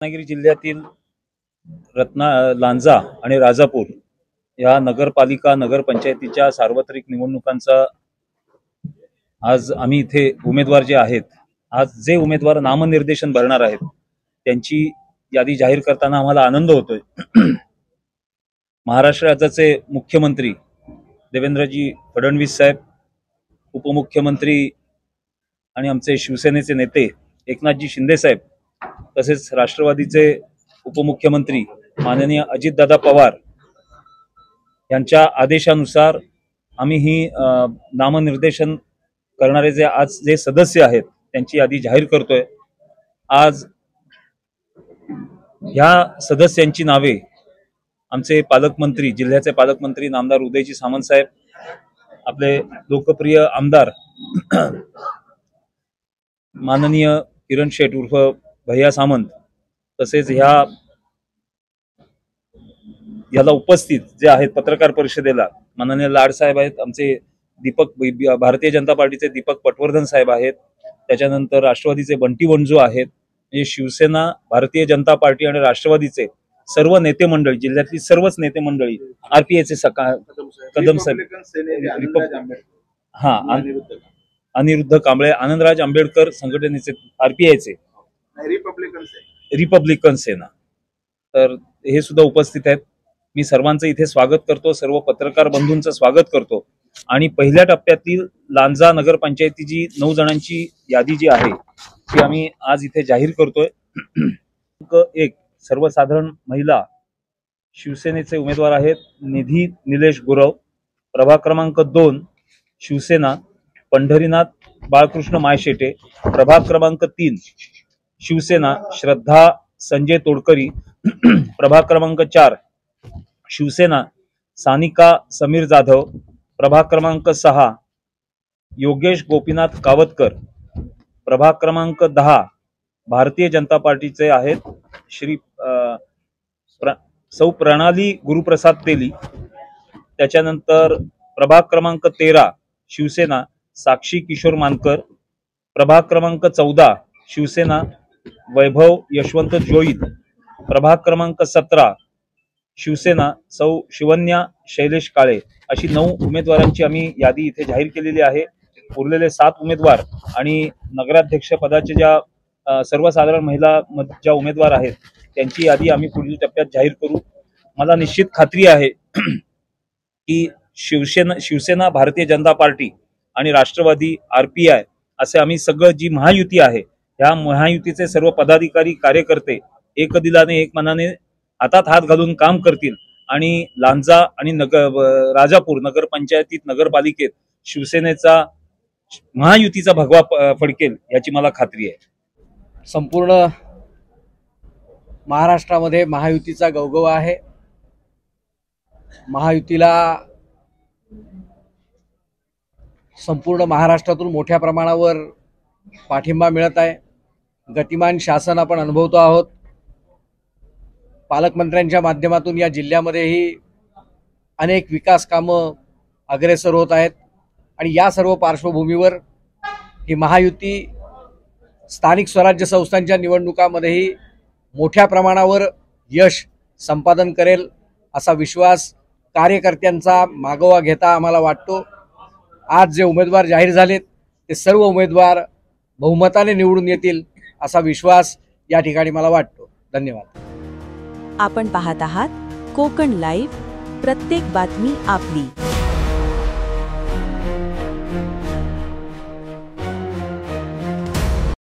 रत्नागिरी जिल्ह्यातील लांजा आणि राजापूर या नगरपालिका नगरपंचायतीच्या सार्वत्रिक निवडणुकांचा आज आम्ही इथे उमेदवार जे आहेत, आज जे उमेदवार नामनिर्देशन भरणार आहेत त्यांची यादी जाहीर करताना आम्हाला आनंद होतोय। महाराष्ट्र राज्याचे मुख्यमंत्री देवेंद्रजी फडणवीस साहेब, उपमुख्यमंत्री आणि आमचे शिवसेनेचे नेते एकनाथजी शिंदे साहेब, तसेच राष्ट्रवादीचे उपमुख्यमंत्री माननीय अजितदादा पवार यांच्या आदेशानुसार आम्ही ही नामनिर्देशन करणारे आज जे सदस्य आहेत त्यांची यादी जाहीर करतोय। आज ह्या सदस्यांची नावे आमचे पालकमंत्री, जिल्ह्याचे पालकमंत्री नामदार उदयजी सामंत साहेब, आपले लोकप्रिय आमदार माननीय किरण शेठ उर्फ भैया सामंत, तसेच याला उपस्थित जे आहेत पत्रकार परिषदेला माननीय लाड साहेब आहेत, आमचे भारतीय जनता पार्टीचे दीपक पटवर्धन साहेब आहेत, त्याच्यानंतर राष्ट्रवादीचे बंटी वंजू आहेत, म्हणजे शिवसेना, भारतीय जनता पार्टी आणि राष्ट्रवादीचे सर्व नेते मंडळी, जिल्ह्यातली सर्वच नेते मंडळी, आरपीआयचे कदम साहेब, अनिरुद्ध कांबळे, आनंदराज आंबेडकर संघटनेचे आरपीआयचे रिपब्लिकन सेना, तर हे सुद्धा उपस्थित आहेत। मी सर्वांचं इथे स्वागत करतो, सर्व पत्रकार बंधूंचं स्वागत करतो आणि पहिल्या टप्प्यातील लांजा नगरपंचायतीची 9 जणांची यादी जी आहे ती आम्ही आज इथे जाहीर करतोय। 1 सर्वसाधारण महिला शिवसेनेचे उमेदवार आहेत निधी निलेश गुरव। प्रभाग क्रमांक 2 शिवसेना पंढरीनाथ बाळकृष्ण मायशेटे। प्रभाग क्रमांक 3 शिवसेना श्रद्धा संजय तोडकरी। प्रभाग क्रमांक 4 शिवसेना सानिका समीर जाधव। प्रभाग क्रमांक 6 योगेश गोपीनाथ कावतकर। प्रभाग क्रमांक 10 भारतीय जनता पार्टीचे आहेत श्री सौ प्रणाली गुरुप्रसाद तेली। त्याच्यानंतर प्रभाग क्रमांक 13 शिवसेना साक्षी किशोर मानकर। प्रभाग क्रमांक 14 शिवसेना वैभव यशवंत जोईत। प्रभाग क्रमांक 17 शिवसेना सौ शिवन्या शैलेश काळे। अशी 9 उमेदवारांची आम्ही यादी इथे जाहीर केलेली आहे। उरलेले 7 उमेदवार आणि नगराध्यक्ष पदाचे ज्या सर्वसाधारण महिला ज्या उमेदवार आहेत त्यांची यादी आम्ही पुढील टप्प्यात जाहीर करू। मला निश्चित खात्री आहे की शिवसेना, भारतीय जनता पार्टी आणि राष्ट्रवादी, आरपीआय असे आम्ही सगळं जी महायुती आहे, ह्या महायुतीचे सर्व पदाधिकारी, कार्यकर्ते एक दिलाने एक मनाने हातात हात घालून काम करतील आणि लांजा आणि राजापूर नगरपंचायतीत, नगरपालिकेत शिवसेनेचा, महायुतीचा भगवा फडकेल याची मला खात्री आहे। संपूर्ण महाराष्ट्रामध्ये महायुतीचा गवगवा आहे। महायुतीला संपूर्ण महाराष्ट्रातून मोठ्या प्रमाणावर पाठिंबा मिळत आहे। गतिमान शासन आपण अनुभवतो आहोत। पालकमंत्र्यांच्या माध्यमातून या जिल्ह्यामध्येही अनेक विकास कामं अग्रेसर होत आहेत आणि या सर्व पार्श्वभूमीवर ही महायुती स्थानिक स्वराज्य संस्थांच्या निवडणुकांमध्येही मोठ्या प्रमाणावर यश संपादन करेल असा विश्वास कार्यकर्त्यांचा मागोवा घेता आम्हाला वाटतो। आज जे उमेदवार जाहीर झालेत ते सर्व उमेदवार बहुमताने निवडून येतील असा विश्वास या ठिकाणी मला वाटतो। धन्यवाद। आपण पाहत आहात कोकण लाईव्ह, प्रत्येक बातमी आपली।